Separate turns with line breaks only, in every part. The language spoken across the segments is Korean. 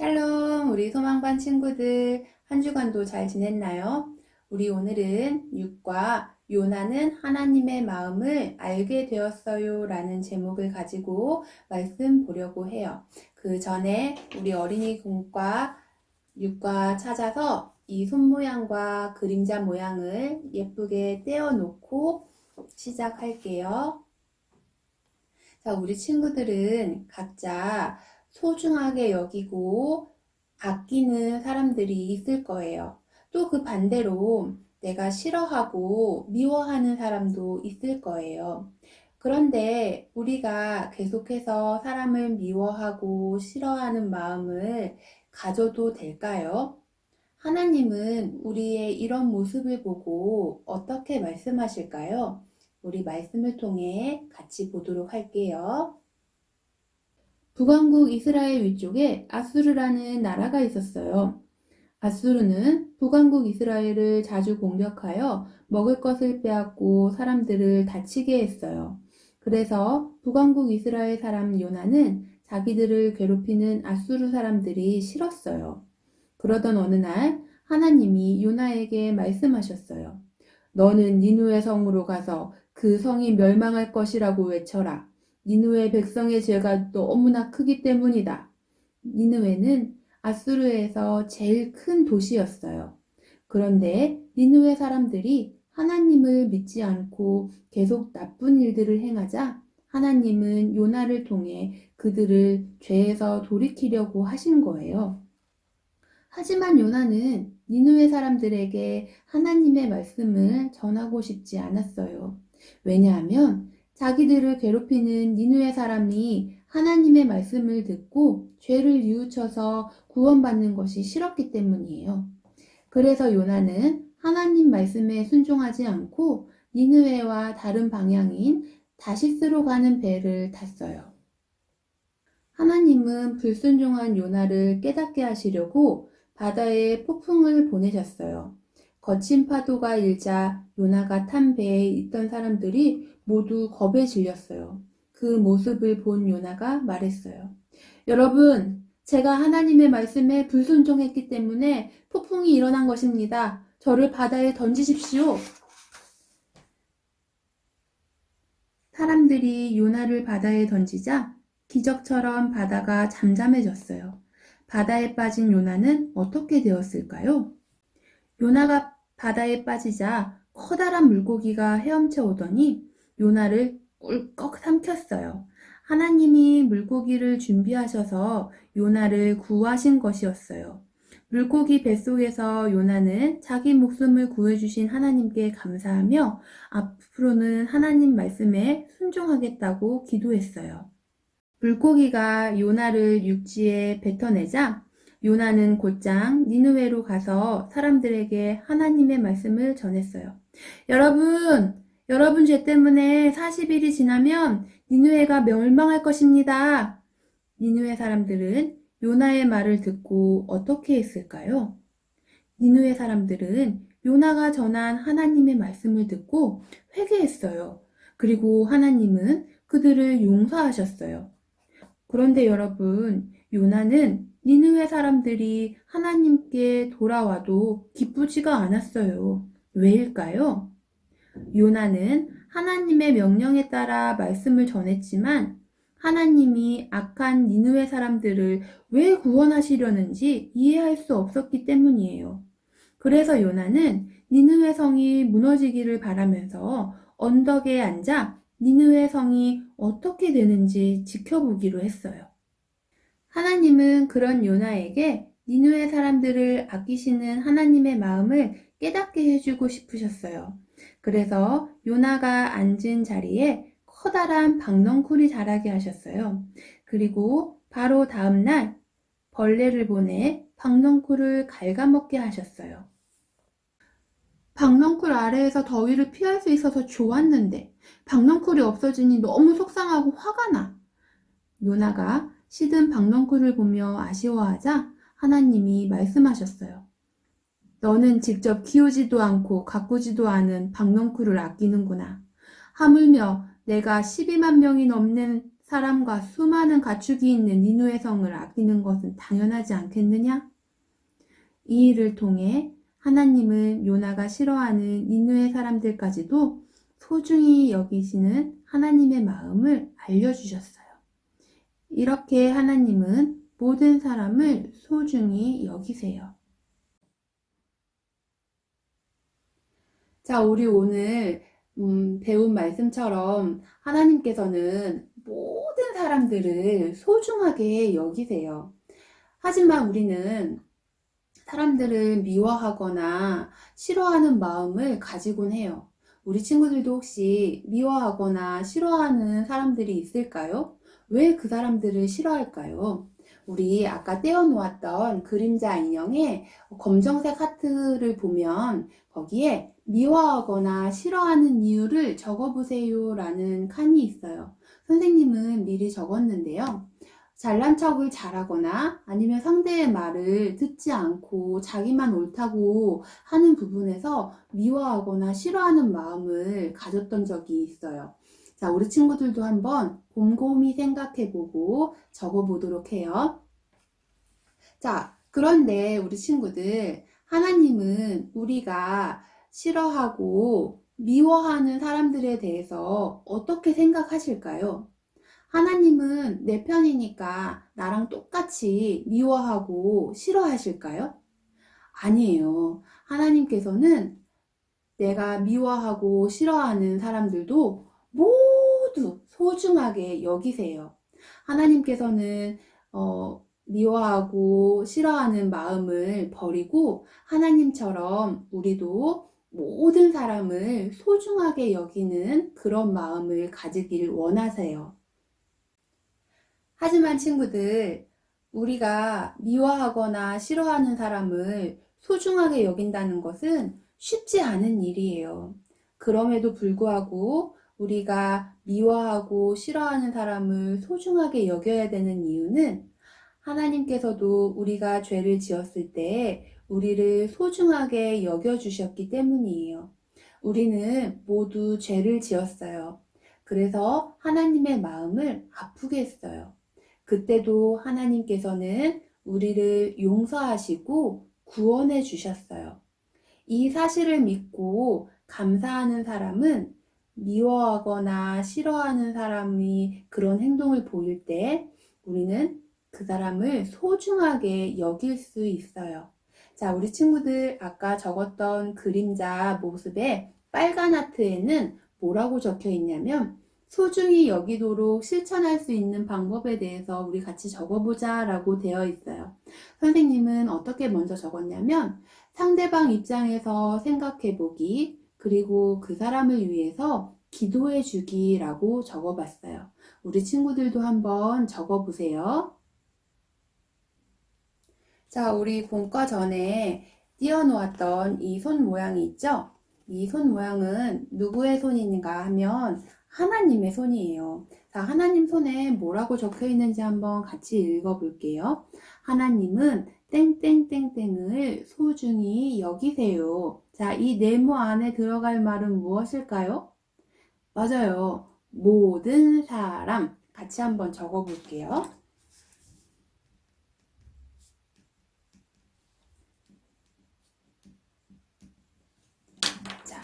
샬롬, 우리 소망반 친구들, 한 주간도 잘 지냈나요? 우리 오늘은 6과 요나는 하나님의 마음을 알게 되었어요 라는 제목을 가지고 말씀 보려고 해요. 그 전에 우리 어린이 공과 6과 찾아서 이 손 모양과 그림자 모양을 예쁘게 떼어 놓고 시작할게요. 자, 우리 친구들은 각자 소중하게 여기고 아끼는 사람들이 있을 거예요. 또 그 반대로 내가 싫어하고 미워하는 사람도 있을 거예요. 그런데 우리가 계속해서 사람을 미워하고 싫어하는 마음을 가져도 될까요? 하나님은 우리의 이런 모습을 보고 어떻게 말씀하실까요? 우리 말씀을 통해 같이 보도록 할게요. 북왕국 이스라엘 위쪽에 아수르라는 나라가 있었어요. 아수르는 북왕국 이스라엘을 자주 공격하여 먹을 것을 빼앗고 사람들을 다치게 했어요. 그래서 북왕국 이스라엘 사람 요나는 자기들을 괴롭히는 아수르 사람들이 싫었어요. 그러던 어느 날 하나님이 요나에게 말씀하셨어요. 너는 니누의 성으로 가서 그 성이 멸망할 것이라고 외쳐라. 니누의 백성의 죄가 너무나 크기 때문이다. 니누에는 아수르에서 제일 큰 도시였어요. 그런데 니누의 사람들이 하나님을 믿지 않고 계속 나쁜 일들을 행하자 하나님은 요나를 통해 그들을 죄에서 돌이키려고 하신 거예요. 하지만 요나는 니느웨 사람들에게 하나님의 말씀을 전하고 싶지 않았어요. 왜냐하면 자기들을 괴롭히는 니느웨 사람이 하나님의 말씀을 듣고 죄를 뉘우쳐서 구원받는 것이 싫었기 때문이에요. 그래서 요나는 하나님 말씀에 순종하지 않고 니느웨와 다른 방향인 다시스로 가는 배를 탔어요. 하나님은 불순종한 요나를 깨닫게 하시려고 바다에 폭풍을 보내셨어요. 거친 파도가 일자 요나가 탄 배에 있던 사람들이 모두 겁에 질렸어요. 그 모습을 본 요나가 말했어요. 여러분, 제가 하나님의 말씀에 불순종했기 때문에 폭풍이 일어난 것입니다. 저를 바다에 던지십시오. 사람들이 요나를 바다에 던지자 기적처럼 바다가 잠잠해졌어요. 바다에 빠진 요나는 어떻게 되었을까요? 요나가 바다에 빠지자 커다란 물고기가 헤엄쳐 오더니 요나를 꿀꺽 삼켰어요. 하나님이 물고기를 준비하셔서 요나를 구하신 것이었어요. 물고기 뱃속에서 요나는 자기 목숨을 구해주신 하나님께 감사하며 앞으로는 하나님 말씀에 순종하겠다고 기도했어요. 물고기가 요나를 육지에 뱉어내자 요나는 곧장 니느웨로 가서 사람들에게 하나님의 말씀을 전했어요. 여러분 죄 때문에 40일이 지나면 니느웨가 멸망할 것입니다. 니느웨 사람들은 요나의 말을 듣고 어떻게 했을까요? 니느웨 사람들은 요나가 전한 하나님의 말씀을 듣고 회개했어요. 그리고 하나님은 그들을 용서하셨어요. 그런데 여러분, 요나는 니느웨 사람들이 하나님께 돌아와도 기쁘지가 않았어요. 왜일까요? 요나는 하나님의 명령에 따라 말씀을 전했지만 하나님이 악한 니느웨 사람들을 왜 구원하시려는지 이해할 수 없었기 때문이에요. 그래서 요나는 니느웨 성이 무너지기를 바라면서 언덕에 앉아 니느웨 성이 어떻게 되는지 지켜보기로 했어요. 하나님은 그런 요나에게 니느웨 사람들을 아끼시는 하나님의 마음을 깨닫게 해주고 싶으셨어요. 그래서 요나가 앉은 자리에 커다란 박넝쿨이 자라게 하셨어요. 그리고 바로 다음 날 벌레를 보내 박넝쿨을 갉아먹게 하셨어요. 박넝쿨 아래에서 더위를 피할 수 있어서 좋았는데 박넝쿨이 없어지니 너무 속상하고 화가 나. 요나가 시든 박넝쿨을 보며 아쉬워하자 하나님이 말씀하셨어요. 너는 직접 키우지도 않고 가꾸지도 않은 박넝쿨을 아끼는구나. 하물며 내가 12만 명이 넘는 사람과 수많은 가축이 있는 니누의 성을 아끼는 것은 당연하지 않겠느냐? 이 일을 통해 하나님은 요나가 싫어하는 니누의 사람들까지도 소중히 여기시는 하나님의 마음을 알려주셨어요. 이렇게 하나님은 모든 사람을 소중히 여기세요. 자, 우리 오늘 배운 말씀처럼 하나님께서는 모든 사람들을 소중하게 여기세요. 하지만 우리는 사람들을 미워하거나 싫어하는 마음을 가지곤 해요. 우리 친구들도 혹시 미워하거나 싫어하는 사람들이 있을까요? 왜 그 사람들을 싫어할까요? 우리 아까 떼어놓았던 그림자 인형의 검정색 하트를 보면 거기에 미워하거나 싫어하는 이유를 적어보세요 라는 칸이 있어요. 선생님은 미리 적었는데요. 잘난 척을 잘하거나 아니면 상대의 말을 듣지 않고 자기만 옳다고 하는 부분에서 미워하거나 싫어하는 마음을 가졌던 적이 있어요. 자, 우리 친구들도 한번 곰곰이 생각해보고 적어보도록 해요. 자, 그런데 우리 친구들, 하나님은 우리가 싫어하고 미워하는 사람들에 대해서 어떻게 생각하실까요? 하나님은 내 편이니까 나랑 똑같이 미워하고 싫어하실까요? 아니에요. 하나님께서는 내가 미워하고 싫어하는 사람들도 모두 소중하게 여기세요. 하나님께서는 미워하고 싫어하는 마음을 버리고 하나님처럼 우리도 모든 사람을 소중하게 여기는 그런 마음을 가지길 원하세요. 하지만 친구들, 우리가 미워하거나 싫어하는 사람을 소중하게 여긴다는 것은 쉽지 않은 일이에요. 그럼에도 불구하고 우리가 미워하고 싫어하는 사람을 소중하게 여겨야 되는 이유는 하나님께서도 우리가 죄를 지었을 때 우리를 소중하게 여겨주셨기 때문이에요. 우리는 모두 죄를 지었어요. 그래서 하나님의 마음을 아프게 했어요. 그때도 하나님께서는 우리를 용서하시고 구원해 주셨어요. 이 사실을 믿고 감사하는 사람은 미워하거나 싫어하는 사람이 그런 행동을 보일 때 우리는 그 사람을 소중하게 여길 수 있어요. 자, 우리 친구들 아까 적었던 그림자 모습의 빨간 하트에는 뭐라고 적혀 있냐면 소중히 여기도록 실천할 수 있는 방법에 대해서 우리 같이 적어보자 라고 되어 있어요. 선생님은 어떻게 먼저 적었냐면 상대방 입장에서 생각해 보기, 그리고 그 사람을 위해서 기도해 주기라고 적어봤어요. 우리 친구들도 한번 적어보세요. 자, 우리 본과 전에 띄워놓았던 이 손 모양이 있죠? 이 손 모양은 누구의 손인가 하면 하나님의 손이에요. 자, 하나님 손에 뭐라고 적혀 있는지 한번 같이 읽어볼게요. 하나님은 땡땡땡땡을 소중히 여기세요. 자, 이 네모 안에 들어갈 말은 무엇일까요? 맞아요. 모든 사람. 같이 한번 적어볼게요. 자,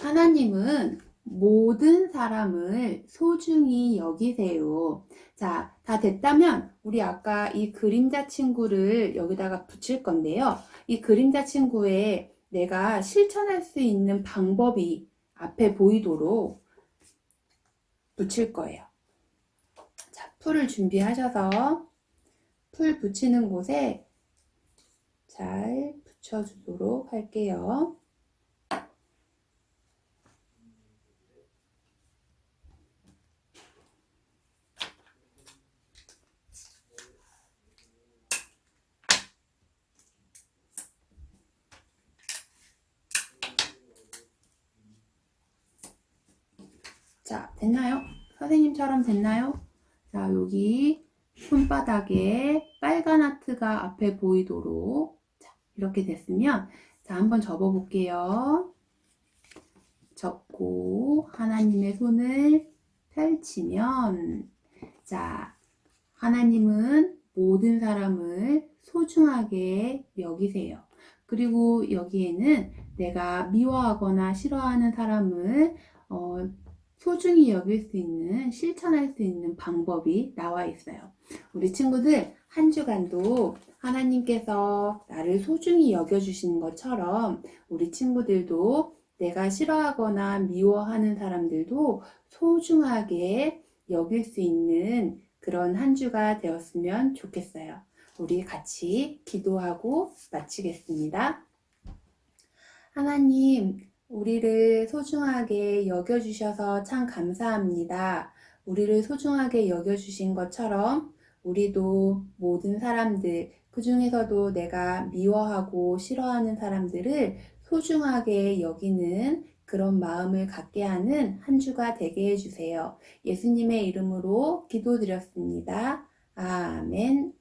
하나님은 모든 사람을 소중히 여기세요. 자, 다 됐다면 우리 아까 이 그림자 친구를 여기다가 붙일 건데요. 이 그림자 친구에 내가 실천할 수 있는 방법이 앞에 보이도록 붙일 거예요. 자, 풀을 준비하셔서 풀 붙이는 곳에 잘 붙여주도록 할게요. 자, 됐나요? 선생님처럼 됐나요? 자, 여기 손바닥에 빨간 하트가 앞에 보이도록 자, 이렇게 됐으면 자, 한번 접어 볼게요. 접고 하나님의 손을 펼치면 자, 하나님은 모든 사람을 소중하게 여기세요. 그리고 여기에는 내가 미워하거나 싫어하는 사람을 소중히 여길 수 있는, 실천할 수 있는 방법이 나와 있어요. 우리 친구들, 한 주간도 하나님께서 나를 소중히 여겨주시는 것처럼 우리 친구들도 내가 싫어하거나 미워하는 사람들도 소중하게 여길 수 있는 그런 한 주가 되었으면 좋겠어요. 우리 같이 기도하고 마치겠습니다. 하나님, 우리를 소중하게 여겨주셔서 참 감사합니다. 우리를 소중하게 여겨주신 것처럼 우리도 모든 사람들, 그 중에서도 내가 미워하고 싫어하는 사람들을 소중하게 여기는 그런 마음을 갖게 하는 한 주가 되게 해주세요. 예수님의 이름으로 기도드렸습니다. 아멘.